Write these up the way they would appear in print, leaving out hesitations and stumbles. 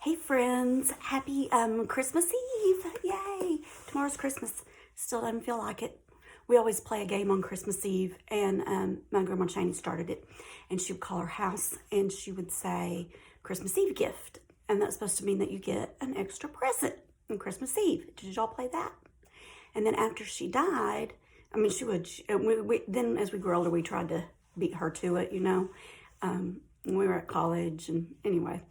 Hey friends, happy Christmas Eve. Yay. Tomorrow's Christmas. Still doesn't feel like it. We always play a game on Christmas Eve, and my grandma Cheney started it, and she would call her house and she would say Christmas Eve gift, and that's supposed to mean that you get an extra present on Christmas Eve. Did y'all play that? And then after she died, I mean, then as we grew older, we tried to beat her to it, when we were at college. And anyway,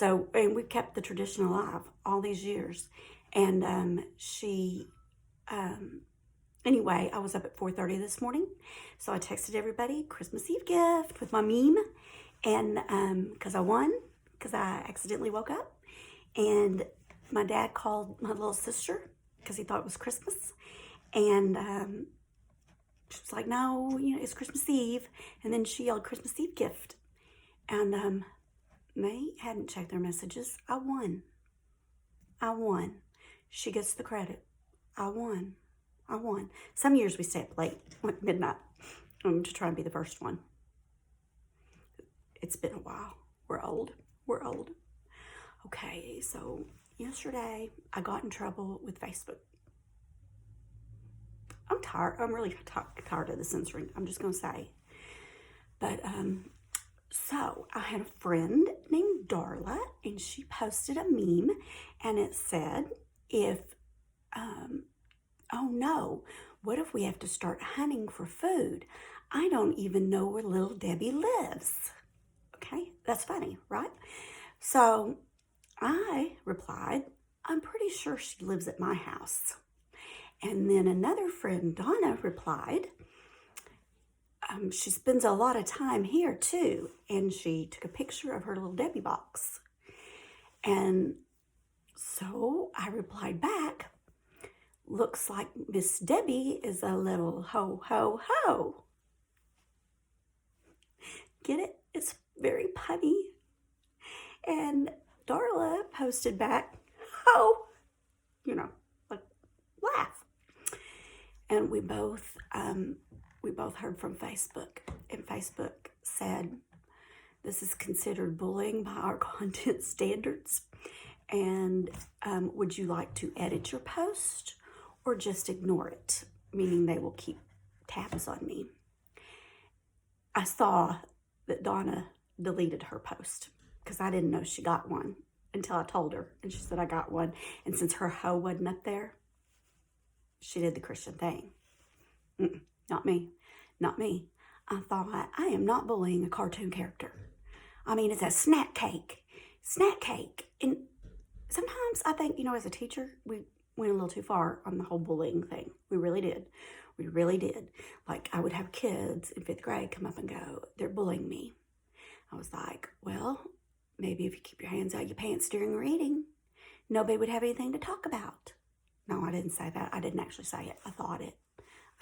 and we kept the tradition alive all these years. And anyway, I was up at 4:30 this morning. So I texted everybody, Christmas Eve gift with my meme. And because I won, because I accidentally woke up. And my dad called my little sister because he thought it was Christmas. And she was like, no, it's Christmas Eve. And then she yelled Christmas Eve gift. And they hadn't checked their messages. I won. She gets the credit. I won. Some years we stay up late, like midnight, to try and be the first one. It's been a while. We're old. Okay, so yesterday I got in trouble with Facebook. I'm tired. I'm really tired of the censoring. I'm just going to say. But, so I had a friend named Darla, and she posted a meme, and it said, oh no, what if we have to start hunting for food? I don't even know where little Debbie lives. Okay, that's funny, right? So I replied, I'm pretty sure she lives at my house. And then another friend, Donna, replied, she spends a lot of time here too. And she took a picture of her little Debbie box. And so I replied back, looks like Miss Debbie is a little ho, ho, ho. Get it? It's very punny. And Darla posted back, ho, like laugh. And we both heard from Facebook, and Facebook said, this is considered bullying by our content standards, and would you like to edit your post or just ignore it, meaning they will keep tabs on me. I saw that Donna deleted her post because I didn't know she got one until I told her, and she said I got one, and since her hoe wasn't up there, she did the Christian thing. Not me. I thought, I am not bullying a cartoon character. I mean, it's a snack cake. And sometimes I think, as a teacher, we went a little too far on the whole bullying thing. We really did. Like, I would have kids in 5th grade come up and go, they're bullying me. I was like, well, maybe if you keep your hands out your pants during reading, nobody would have anything to talk about. No, I didn't say that. I didn't actually say it. I thought it.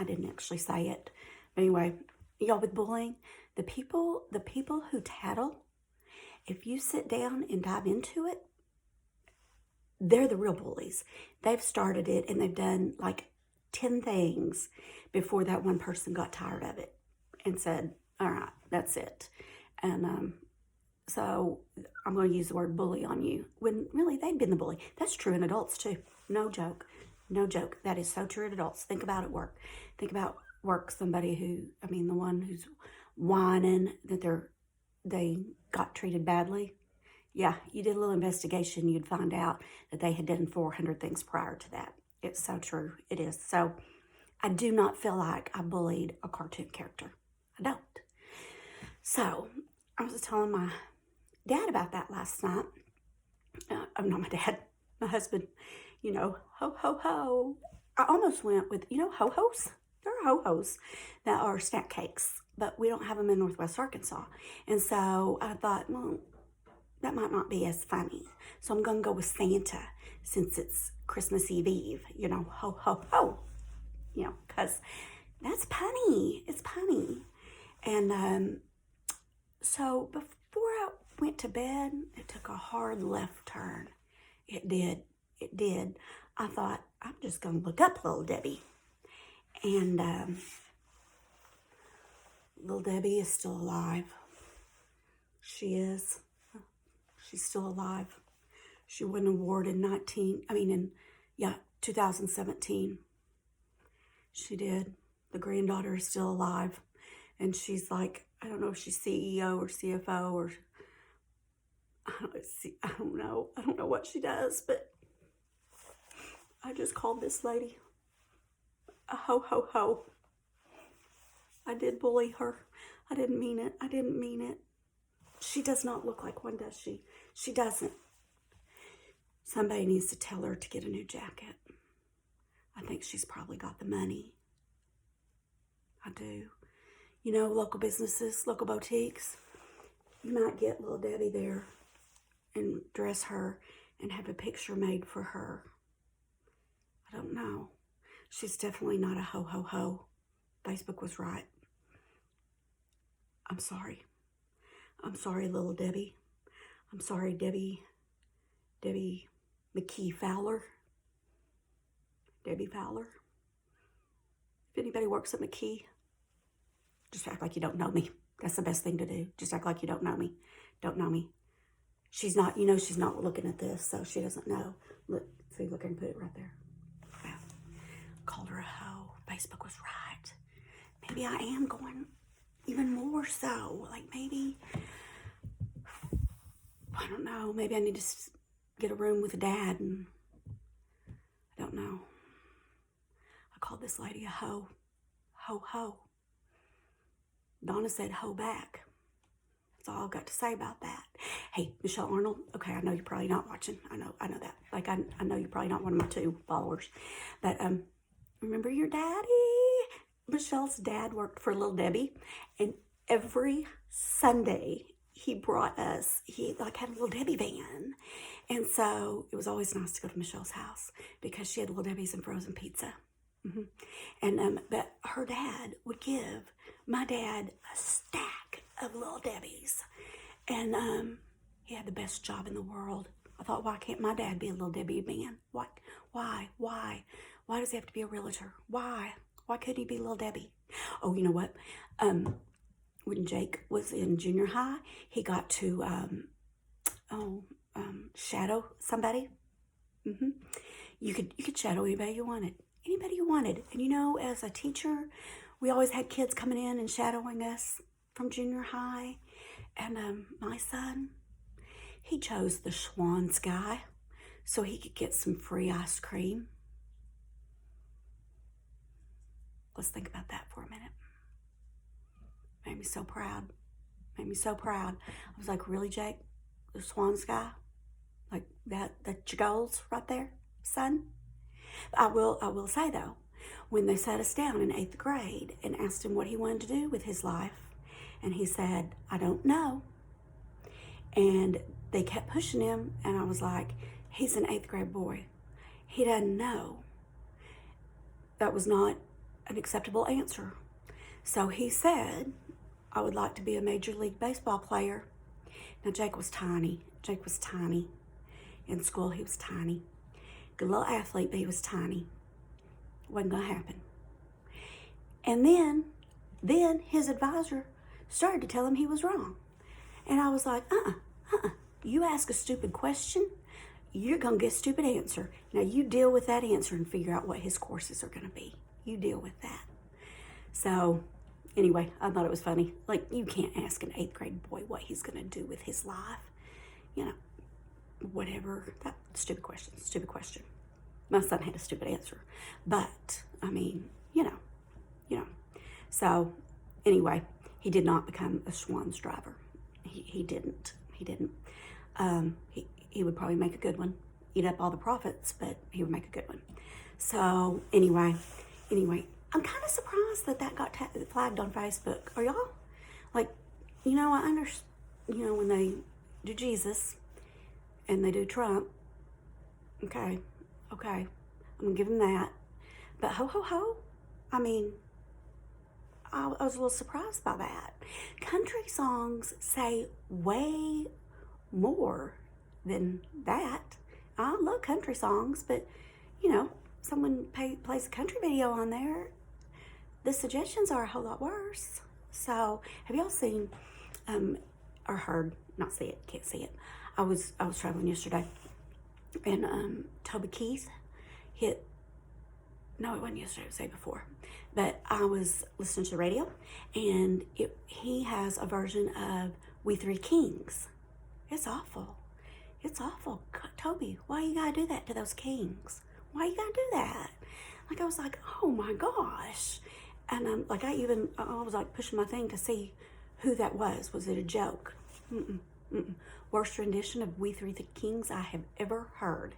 I didn't actually say it. But anyway, y'all, with bullying, the people who tattle, if you sit down and dive into it, they're the real bullies. They've started it, and they've done like 10 things before that one person got tired of it and said, all right, that's it. And so I'm going to use the word bully on you when really they've been the bully. That's true in adults too. No joke. That is so true in adults. Think about at work. Think about work, somebody the one who's whining that they got treated badly. Yeah, you did a little investigation, you'd find out that they had done 400 things prior to that. It's so true. It is. So I do not feel like I bullied a cartoon character. I don't. So I was telling my dad about that last night. Not my dad, my husband. Ho, ho, ho. I almost went with, ho-hos. There are ho-hos that are snack cakes, but we don't have them in Northwest Arkansas. And so I thought, well, that might not be as funny. So I'm going to go with Santa since it's Christmas Eve, ho, ho, ho. Because that's punny. It's punny. And so before I went to bed, it took a hard left turn. It did. I thought, I'm just going to look up little Debbie. And little Debbie is still alive. She is. She's still alive. She won an award in 2017. She did. The granddaughter is still alive. And she's like, I don't know if she's CEO or CFO or, I don't know. I don't know what she does, but I just called this lady a ho ho ho. I did bully her. I didn't mean it. I didn't mean it. She does not look like one, does she? She doesn't. Somebody needs to tell her to get a new jacket. I think she's probably got the money. I do. You know, local businesses, local boutiques, you might get little Debbie there and dress her and have a picture made for her. I don't know. She's definitely not a ho ho ho. Facebook was right. I'm sorry. I'm sorry, little Debbie. I'm sorry, Debbie McKee Fowler. Debbie Fowler. If anybody works at McKee, just act like you don't know me. That's the best thing to do. Just act like you don't know me. Don't know me. She's not, she's not looking at this, so she doesn't know. Look, see, look, I can put it right there. Wow. Called her a hoe. Facebook was right. Maybe I am going even more so. Like maybe, I don't know, maybe I need to get a room with Dad, and I don't know. I called this lady a hoe. Ho, ho. Donna said ho back. That's all I've got to say about that. Hey, Michelle Arnold. Okay, I know you're probably not watching. I know that. Like, I know you're probably not one of my 2 followers. But remember your daddy? Michelle's dad worked for Little Debbie, and every Sunday he brought us, he like had a Little Debbie van. And so it was always nice to go to Michelle's house because she had Little Debbie's and frozen pizza. And but her dad would give my dad a stack of Little Debbie's, and he had the best job in the world. I thought, why can't my dad be a Little Debbie man? What? Why does he have to be a realtor? Why couldn't he be Little Debbie? Oh, you know what? When Jake was in junior high, he got to shadow somebody. You could shadow anybody you wanted. Anybody you wanted. And as a teacher, we always had kids coming in and shadowing us from junior high. And my son, he chose the Schwann's guy so he could get some free ice cream. Let's think about that for a minute. Made me so proud. I was like, really, Jake? The Schwann's guy? Like that's your goals right there, son? I will say though, when they sat us down in 8th grade and asked him what he wanted to do with his life, and he said, I don't know. And they kept pushing him, and I was like, he's an 8th grade boy. He doesn't know. That was not an acceptable answer. So he said, I would like to be a Major League Baseball player. Now Jake was tiny. In school he was tiny. Good little athlete, but he was tiny. Wasn't gonna happen. And then his advisor started to tell him he was wrong. And I was like, you ask a stupid question, you're gonna get a stupid answer. Now you deal with that answer and figure out what his courses are gonna be. You deal with that. So anyway, I thought it was funny. Like, you can't ask an 8th grade boy what he's gonna do with his life. Whatever. That stupid question. My son had a stupid answer. But, I mean, So, anyway, he did not become a Schwann's driver. He didn't. He would probably make a good one. Eat up all the profits, but he would make a good one. So, anyway, I'm kind of surprised that got flagged on Facebook. Are y'all? Like, I understand, when they do Jesus and they do Trump, okay, I'm gonna give him that. But ho, ho, ho, I mean, I was a little surprised by that. Country songs say way more than that. I love country songs, but, someone plays a country video on there, the suggestions are a whole lot worse. So, have y'all seen or heard, not see it, can't see it. I was traveling yesterday, And Toby Keith hit, no, it wasn't yesterday, it was the day before. But I was listening to the radio, and he has a version of We Three Kings. It's awful. It's awful. Toby, why you gotta do that to those kings? Why you gotta do that? Like, I was like, oh my gosh. And like, I was like pushing my thing to see who that was. Was it a joke? Worst rendition of We Three Kings I have ever heard.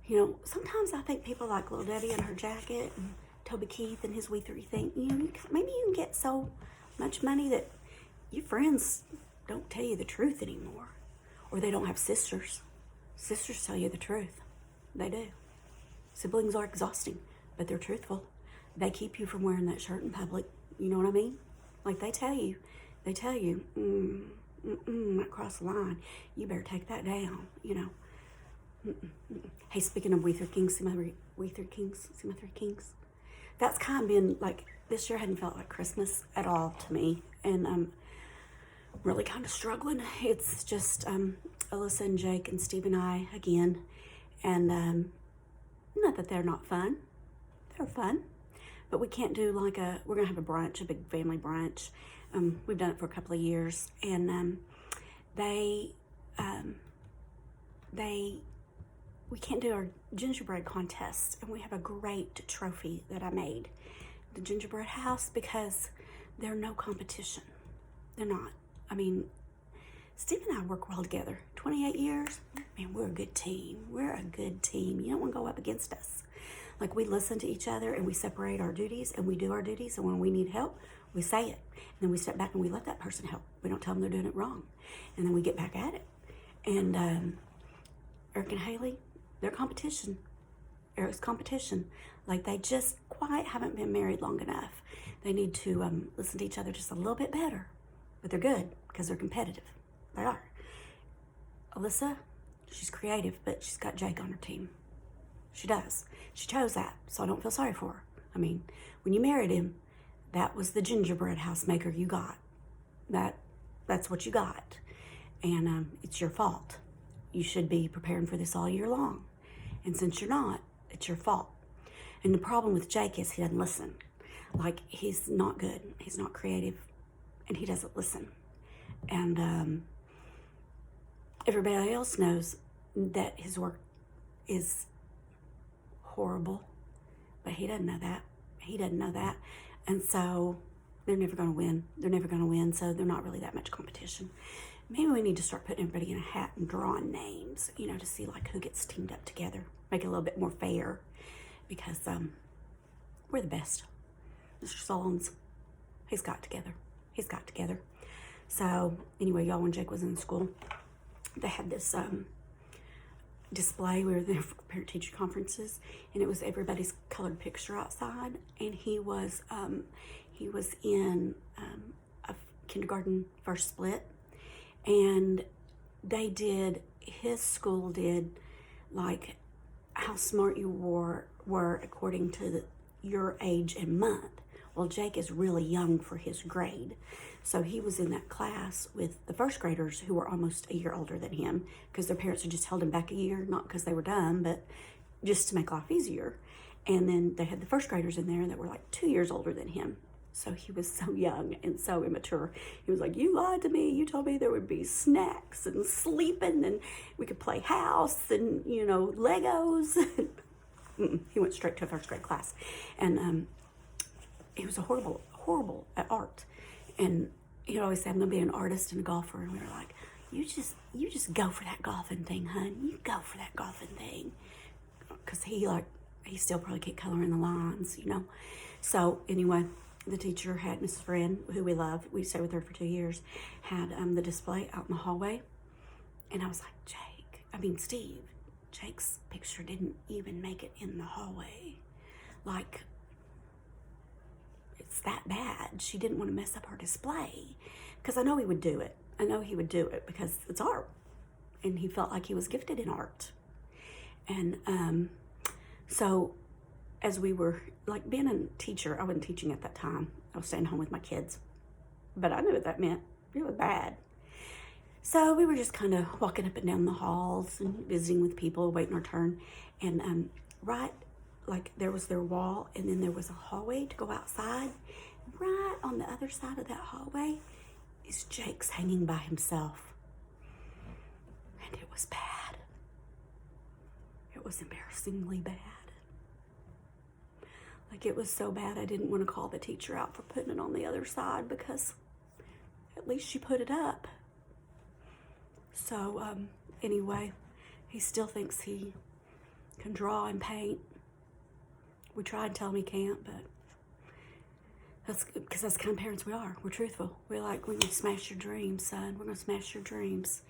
You know, sometimes I think people like Little Debbie and her jacket and Toby Keith and his We Three thing, you know, maybe you can get so much money that your friends don't tell you the truth anymore. Or they don't have sisters. Sisters tell you the truth. They do. Siblings are exhausting, but they're truthful. They keep you from wearing that shirt in public. You know what I mean? Like, they tell you, might cross the line. You better take that down, you know. Hey, speaking of We Three Kings, see my Three Kings. That's kind of been like, this year hadn't felt like Christmas at all to me. And I'm really kind of struggling. It's just Alyssa and Jake and Steve and I again. And not that they're not fun. They're fun. But we can't do like we're going to have a brunch, a big family brunch. We've done it for a couple of years. And we can't do our gingerbread contest. And we have a great trophy that I made. The gingerbread house, because they're no competition. They're not. I mean, Steve and I work well together. 28 years, man, we're a good team. We're a good team. You don't want to go up against us. Like, we listen to each other and we separate our duties and we do our duties. And when we need help, we say it. And then we step back and we let that person help. We don't tell them they're doing it wrong. And then we get back at it. And Eric and Haley, they're competition. Eric's competition. Like, they just quite haven't been married long enough. They need to listen to each other just a little bit better. But they're good because they're competitive. They are. Alyssa, she's creative, but she's got Jake on her team. She does. She chose that, so I don't feel sorry for her. I mean, when you married him, that was the gingerbread house maker you got. That's what you got. And it's your fault. You should be preparing for this all year long. And since you're not, it's your fault. And the problem with Jake is he doesn't listen. Like, he's not good. He's not creative. And he doesn't listen. And everybody else knows that his work is horrible. But he doesn't know that. He doesn't know that. And so they're never going to win. They're never going to win, so they're not really that much competition. Maybe we need to start putting everybody in a hat and drawing names, you know, to see like who gets teamed up together. Make it a little bit more fair. Because we're the best. Mr. Solons, he's got together. So anyway, y'all, when Jake was in school, they had this display. We were there for parent-teacher conferences, and it was everybody's colored picture outside. And he was in a kindergarten first split, and his school did like how smart you were according to your age and month. Well, Jake is really young for his grade. So he was in that class with the first graders who were almost a year older than him because their parents had just held him back a year, not because they were dumb, but just to make life easier. And then they had the first graders in there that were like 2 years older than him. So he was so young and so immature. He was like, you lied to me. You told me there would be snacks and sleeping and we could play house and, you know, Legos. He went straight to a first grade class. And he was horrible at art. And he'd always say, I'm going to be an artist and a golfer. And we were like, you just go for that golfing thing, hun. You go for that golfing thing. Because he still probably can't color in the lines, you know. So anyway, the teacher had Mrs. Friend, who we love. We stayed with her for 2 years, had the display out in the hallway. And I was like, Steve, Jake's picture didn't even make it in the hallway. Like, it's that bad. She didn't want to mess up her display. Because I know he would do it. I know he would do it because it's art. And he felt like he was gifted in art. And so as we were, like, being a teacher, I wasn't teaching at that time. I was staying home with my kids. But I knew what that meant. It was bad. So we were just kind of walking up and down the halls and visiting with people, waiting our turn. And right, like there was their wall, and then there was a hallway to go outside. Right on the other side of that hallway is Jake's hanging by himself. And it was bad. It was embarrassingly bad. Like, it was so bad I didn't want to call the teacher out for putting it on the other side, because at least she put it up. So, anyway, he still thinks he can draw and paint. We try and tell him he can't, but that's because that's the kind of parents we are. We're truthful. We're like, we're going to smash your dreams, son. We're going to smash your dreams.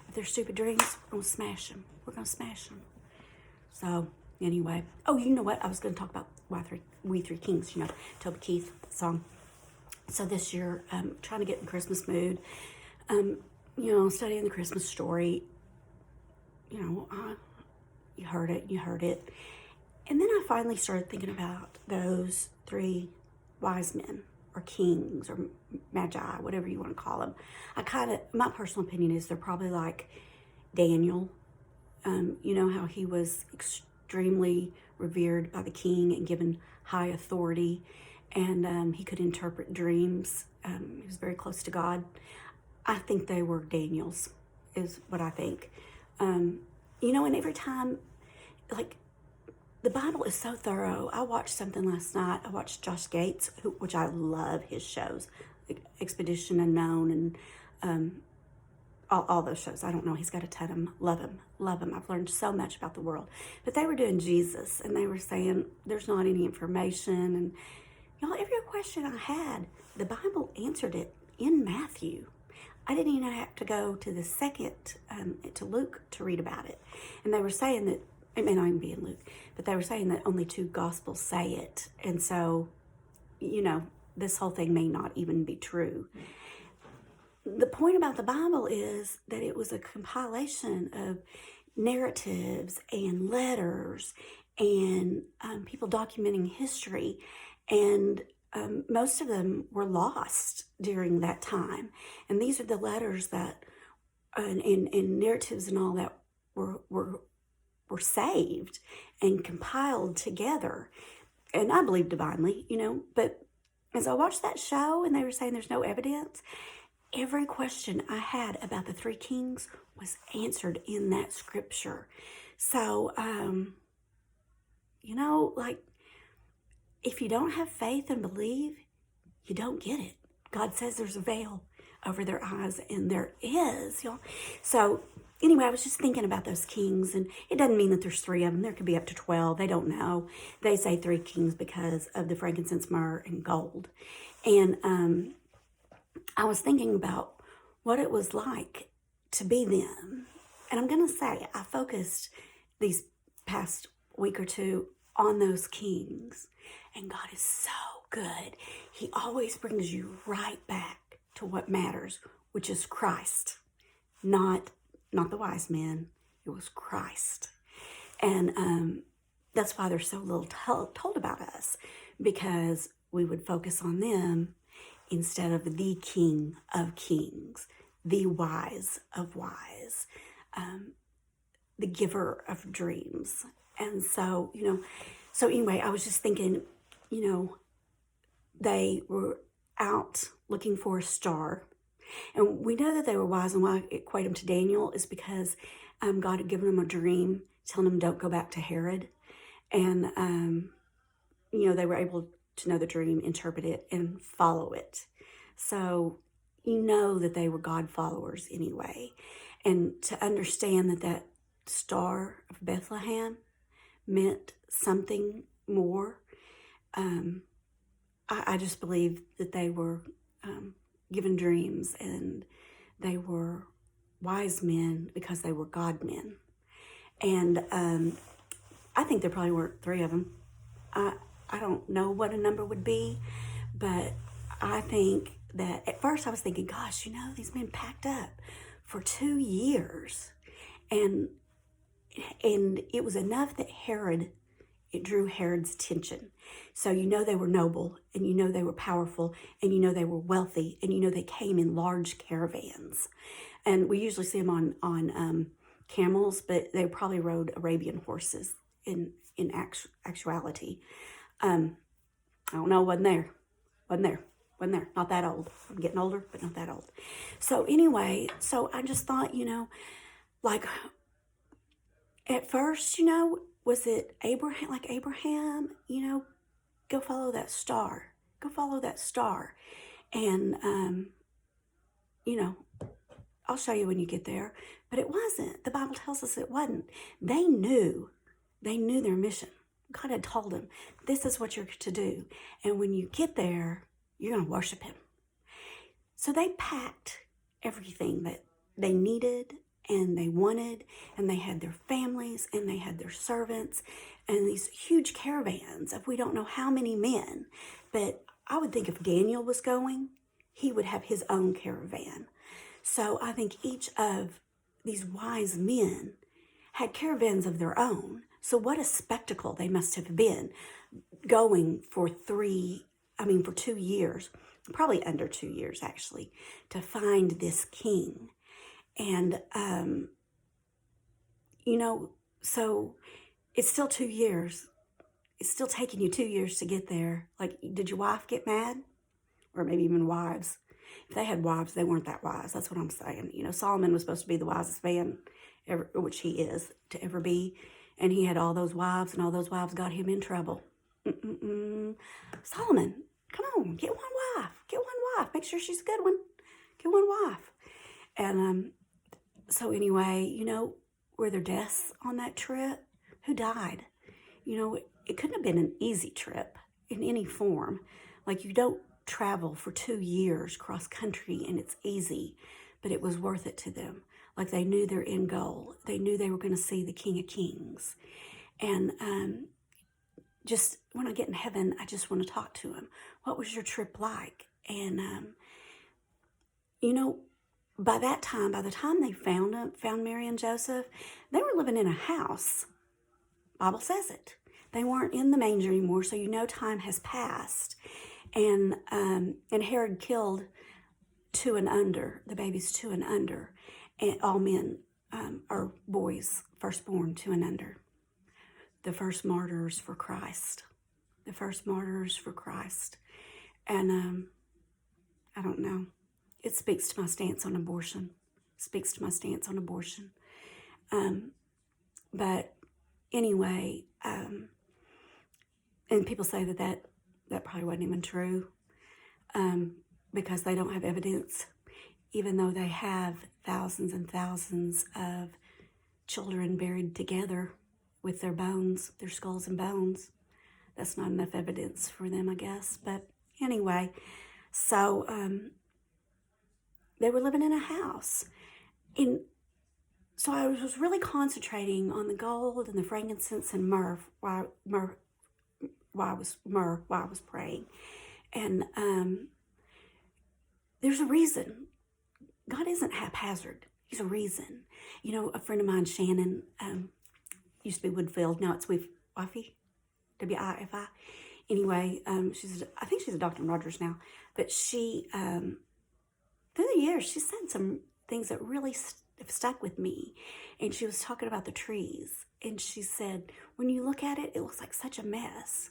If they're stupid dreams, we're going to smash them. We're going to smash them. So, anyway. Oh, you know what? I was going to talk about We Three Kings, you know, Toby Keith song. So this year, trying to get in the Christmas mood, you know, studying the Christmas story. You know, you heard it. And then I finally started thinking about those three wise men, or kings, or magi, whatever you want to call them. My personal opinion is they're probably like Daniel. You know how he was extremely revered by the king and given high authority, and he could interpret dreams. He was very close to God. I think they were Daniel's, is what I think. You know, and every time, like, the Bible is so thorough. I watched something last night. I watched Josh Gates, which I love his shows, like Expedition Unknown, and all those shows. I don't know. He's got a ton of them. Love him. I've learned so much about the world. But they were doing Jesus, and they were saying there's not any information. And y'all, every question I had, the Bible answered it in Matthew. I didn't even have to go to the second, to Luke, to read about it. And they were saying that, it may not even be in Luke, but they were saying that only 2 Gospels say it. And so, you know, this whole thing may not even be true. The point about the Bible is that it was a compilation of narratives and letters and people documenting history. And most of them were lost during that time. And these are the letters that, and narratives and all that were saved and compiled together. And I believe divinely, you know, but as I watched that show and they were saying there's no evidence, every question I had about the 3 kings was answered in that scripture. So, you know, like, if you don't have faith and believe, you don't get it. God says there's a veil over their eyes, and there is, y'all. So, anyway, I was just thinking about those kings, and it doesn't mean that there's 3 of them. There could be up to 12. They don't know. They say 3 kings because of the frankincense, myrrh, and gold. And I was thinking about what it was like to be them. And I'm going to say, I focused these past week or 2 on those kings. And God is so good. He always brings you right back to what matters, which is Christ. Not the wise men. It was Christ. And that's why there's so little told about us, because we would focus on them instead of the King of Kings, the wise of wise, the giver of dreams. And so, you know, so anyway, I was just thinking, you know, they were out looking for a star. And we know that they were wise, and why I equate them to Daniel is because God had given them a dream telling them don't go back to Herod. And, you know, they were able to know the dream, interpret it, and follow it. So you know that they were God followers anyway. And to understand that that star of Bethlehem meant something more, I just believe that they were given dreams, and they were wise men because they were God men. And I think there probably weren't 3 of them. I don't know what a number would be, but I think that at first I was thinking, gosh, you know, these men packed up for 2 years. And it was enough that it drew Herod's attention. So you know they were noble, and you know they were powerful, and you know they were wealthy, and you know they came in large caravans. And we usually see them on camels, but they probably rode Arabian horses in actuality. I don't know, wasn't there, not that old. I'm getting older, but not that old. So anyway, so I just thought, like at first, was it Abraham, like Abraham, go follow that star, and I'll show you when you get there. But it wasn't. The Bible tells us it wasn't. They knew their mission. God had told them, this is what you're to do. And when you get there, you're going to worship him. So they packed everything that they needed and they wanted, and they had their families and they had their servants and these huge caravans of we don't know how many men. But I would think if Daniel was going, he would have his own caravan. So I think each of these wise men had caravans of their own. So what a spectacle they must have been going for 2 years, probably under 2 years actually, to find this king. And, so it's still 2 years. It's still taking you 2 years to get there. Like, did your wife get mad? Or maybe even wives. If they had wives, they weren't that wise. That's what I'm saying. Solomon was supposed to be the wisest man, ever, which he is, to ever be. And he had all those wives, and all those wives got him in trouble. Solomon, come on, get one wife. Make sure she's a good one. Get one wife. And so anyway, were there deaths on that trip? Who died? It couldn't have been an easy trip in any form. Like, you don't travel for 2 years cross country and it's easy, but it was worth it to them. Like, they knew their end goal. They knew they were going to see the King of Kings. And just when I get in heaven, I just want to talk to him. What was your trip like? And, by the time they found Mary and Joseph, they were living in a house. Bible says it. They weren't in the manger anymore, so time has passed. And Herod killed 2 and under, the babies 2 and under. And all men are boys, firstborn 2 and under. The first martyrs for Christ. And I don't know. It speaks to my stance on abortion. But anyway, and people say that probably wasn't even true, because they don't have evidence, even though they have thousands and thousands of children buried together with their bones, their skulls and bones. That's not enough evidence for them, I guess. But anyway, so they were living in a house. So I was really concentrating on the gold and the frankincense and myrrh while I was praying. And there's a reason. God isn't haphazard. He's a reason. A friend of mine, Shannon, used to be Woodfield. Now it's Wifi, W-I-F-I. Anyway, I think she's a Dr. Rogers now. But she, through the years, she said some things that really have stuck with me. And she was talking about the trees. And she said, when you look at it, it looks like such a mess.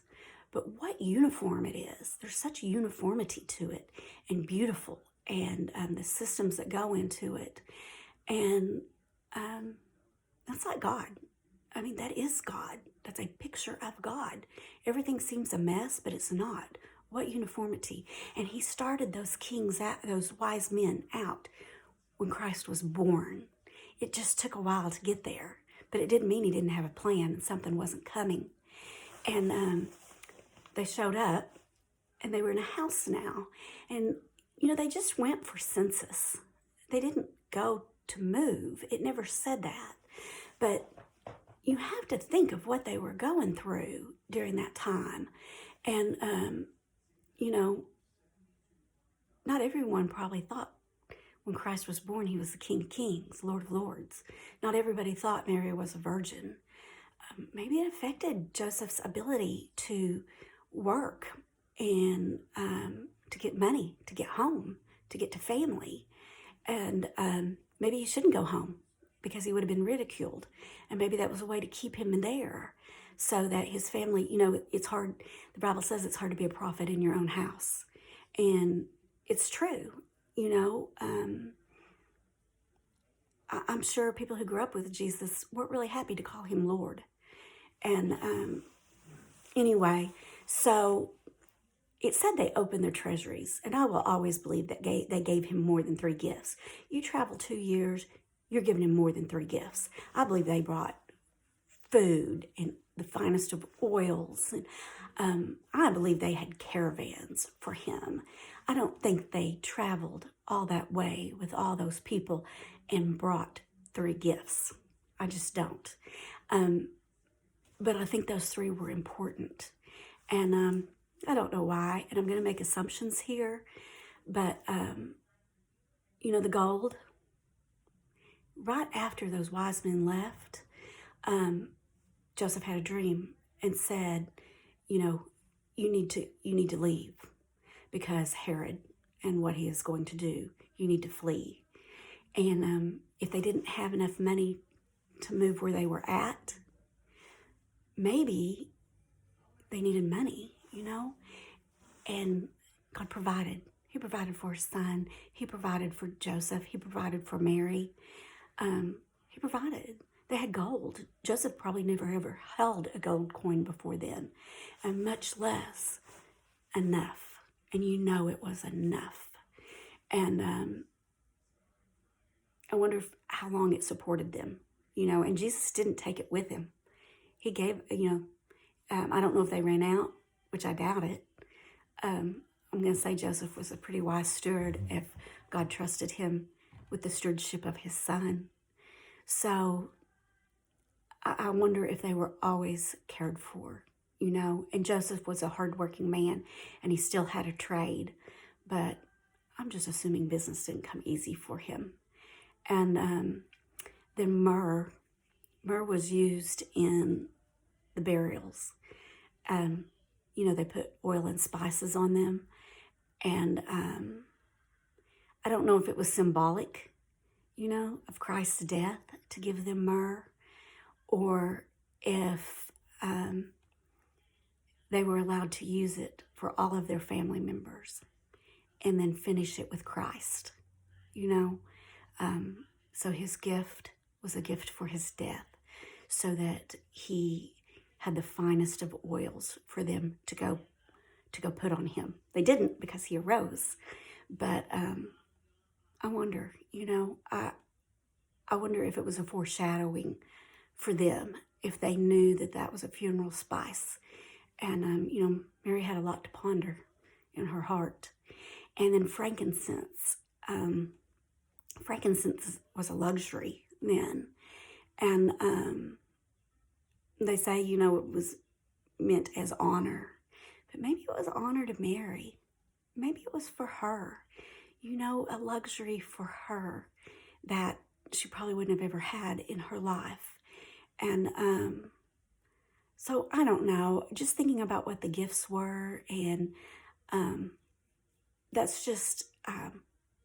But what uniform it is. There's such uniformity to it, and beautiful, and the systems that go into it. And that's like God. That is God. That's a picture of God. Everything seems a mess, but it's not. What uniformity. And he started those kings, those wise men out when Christ was born. It just took a while to get there, but it didn't mean he didn't have a plan and something wasn't coming. And they showed up, and they were in a house now. And, they just went for census. They didn't go to move. It never said that. But you have to think of what they were going through during that time. And, not everyone probably thought when Christ was born, he was the King of Kings, Lord of Lords. Not everybody thought Mary was a virgin. Maybe it affected Joseph's ability to work and to get money, to get home, to get to family. And maybe he shouldn't go home because he would have been ridiculed. And maybe that was a way to keep him there so that his family, it's hard. The Bible says it's hard to be a prophet in your own house. And it's true, I'm sure people who grew up with Jesus weren't really happy to call him Lord. And anyway, so it said they opened their treasuries, and I will always believe that they gave him more than 3 gifts. You travel 2 years, you're giving him more than 3 gifts. I believe they brought food and the finest of oils, and I believe they had caravans for him. I don't think they traveled all that way with all those people and brought 3 gifts. I just don't. But I think those 3 were important. And I don't know why, and I'm going to make assumptions here, but, the gold, right after those wise men left, Joseph had a dream and said, you need to leave because Herod and what he is going to do, you need to flee. And if they didn't have enough money to move where they were at, maybe they needed money, and God provided. He provided for his son. He provided for Joseph. He provided for Mary. He provided. They had gold. Joseph probably never ever held a gold coin before then, and much less enough. And it was enough. And I wonder how long it supported them, and Jesus didn't take it with him. He gave, I don't know if they ran out, which I doubt it. I'm going to say Joseph was a pretty wise steward if God trusted him with the stewardship of his son. So I wonder if they were always cared for, and Joseph was a hardworking man and he still had a trade, but I'm just assuming business didn't come easy for him. And then myrrh was used in the burials. They put oil and spices on them. And I don't know if it was symbolic, of Christ's death to give them myrrh, or if they were allowed to use it for all of their family members and then finish it with Christ, So his gift was a gift for his death so that he had the finest of oils for them to go put on him. They didn't because he arose, but I wonder, I wonder if it was a foreshadowing for them, if they knew that was a funeral spice. And, Mary had a lot to ponder in her heart. And then frankincense. Frankincense was a luxury then. And they say, it was meant as honor. But maybe it was honor to Mary. Maybe it was for her, a luxury for her that she probably wouldn't have ever had in her life. And so I don't know, just thinking about what the gifts were, and that's just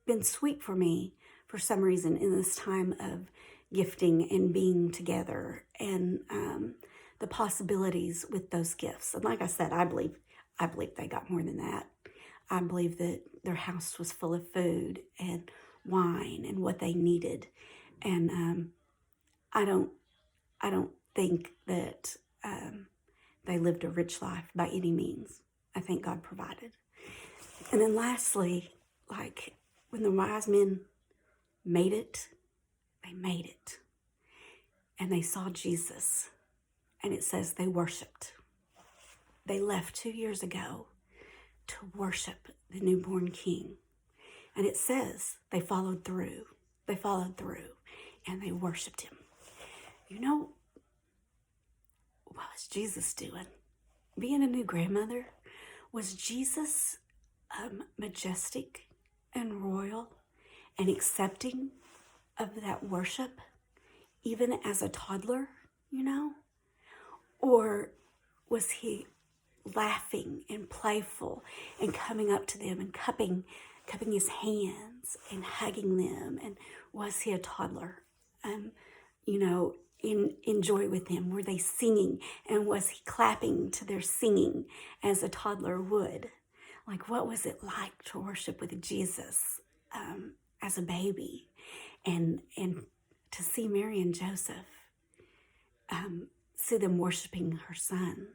been sweet for me for some reason in this time of gifting and being together, and the possibilities with those gifts. And like I said, I believe they got more than that. I believe that their house was full of food and wine and what they needed. And I don't think that they lived a rich life by any means. I think God provided. And then lastly, like when the wise men made it, they made it. And they saw Jesus. And it says they worshiped. They left 2 years ago to worship the newborn King. And it says they followed through. They followed through and they worshiped him. What was Jesus doing? Being a new grandmother, was Jesus majestic and royal and accepting of that worship, even as a toddler, Or was he laughing and playful and coming up to them and cupping cupping his hands and hugging them? And was he a toddler? You know, in joy with them? Were they singing? And was he clapping to their singing as a toddler would? Like, what was it like to worship with Jesus as a baby? And to see Mary and Joseph, see them worshiping her son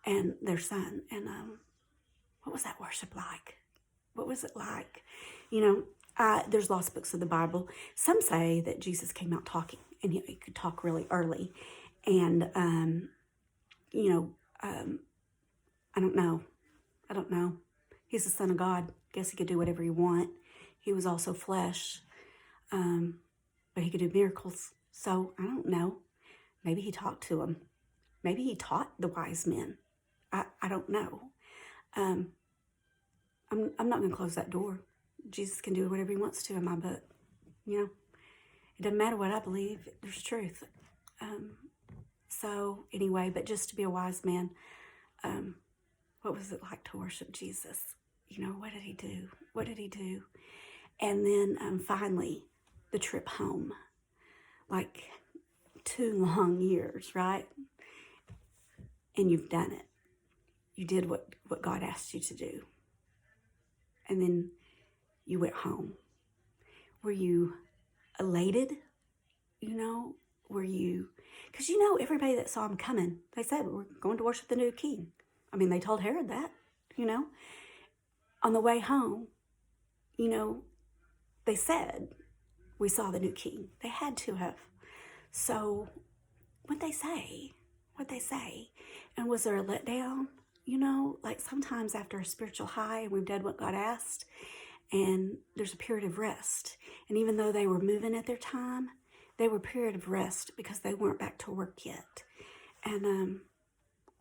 and their son. And what was that worship like? What was it like? You know, there's lots of books of the Bible. Some say that Jesus came out talking, and he could talk really early. And, you know, I don't know. He's the Son of God. Guess he could do whatever he want. He was also flesh, but he could do miracles. So I don't know. Maybe he talked to them. Maybe he taught the wise men. I don't know. I'm not going to close that door. Jesus can do whatever he wants to in my book. You know, it doesn't matter what I believe. There's truth. So anyway, but just to be a wise man, what was it like to worship Jesus? You know, what did he do? What did he do? And then finally, the trip home. Like 2 long years, right? And you've done it. You did what God asked you to do. And then you went home. Were you elated? You know, were you, because you know, everybody that saw him coming, they said, we're going to worship the new king. I mean, they told Herod that, you know. On the way home, you know, they said, we saw the new king. They had to have. So what'd they say? And was there a letdown? You know, like sometimes after a spiritual high and we've done what God asked, and there's a period of rest. And even though they were moving at their time, they were a period of rest because they weren't back to work yet. And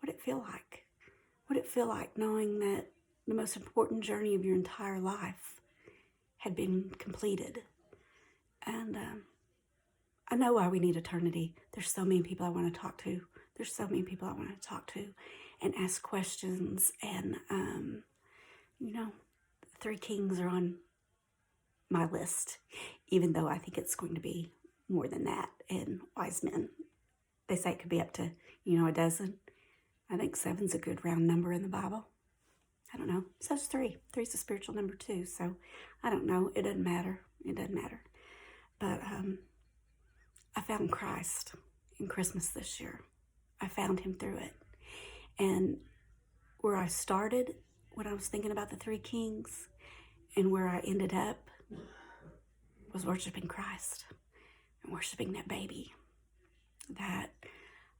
what'd it feel like? What'd it feel like knowing that the most important journey of your entire life had been completed? And I know why we need eternity. There's so many people I want to talk to. And ask questions. And, you know, 3 kings are on my list, even though I think it's going to be more than that. And wise men, they say it could be up to, you know, a dozen. I think 7's a good round number in the Bible. I don't know. So it's 3. 3's a spiritual number too. So I don't know. It doesn't matter. But I found Christ in Christmas this year. I found him through it. And where I started when I was thinking about the 3 kings and where I ended up was worshiping Christ and worshiping that baby that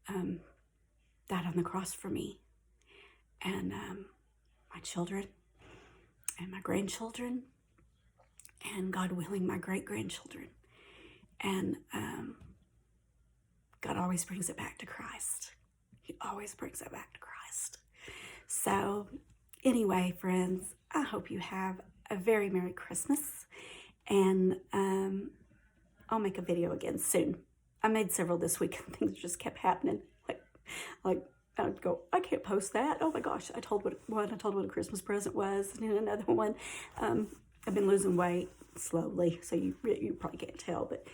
died on the cross for me. And my children and my grandchildren, and God willing, my great-grandchildren. And God always brings it back to Christ. He always brings it back to Christ. So anyway, friends, I hope you have a very Merry Christmas. And I'll make a video again soon. I made several this week and things just kept happening. Like I would go, I can't post that. Oh my gosh, I told what a Christmas present was. And then another one. I've been losing weight slowly, so you probably can't tell, but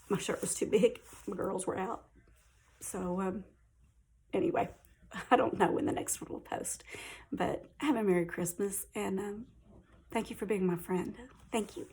my shirt was too big. My girls were out. So anyway, I don't know when the next one will post, but have a Merry Christmas, and thank you for being my friend. Thank you.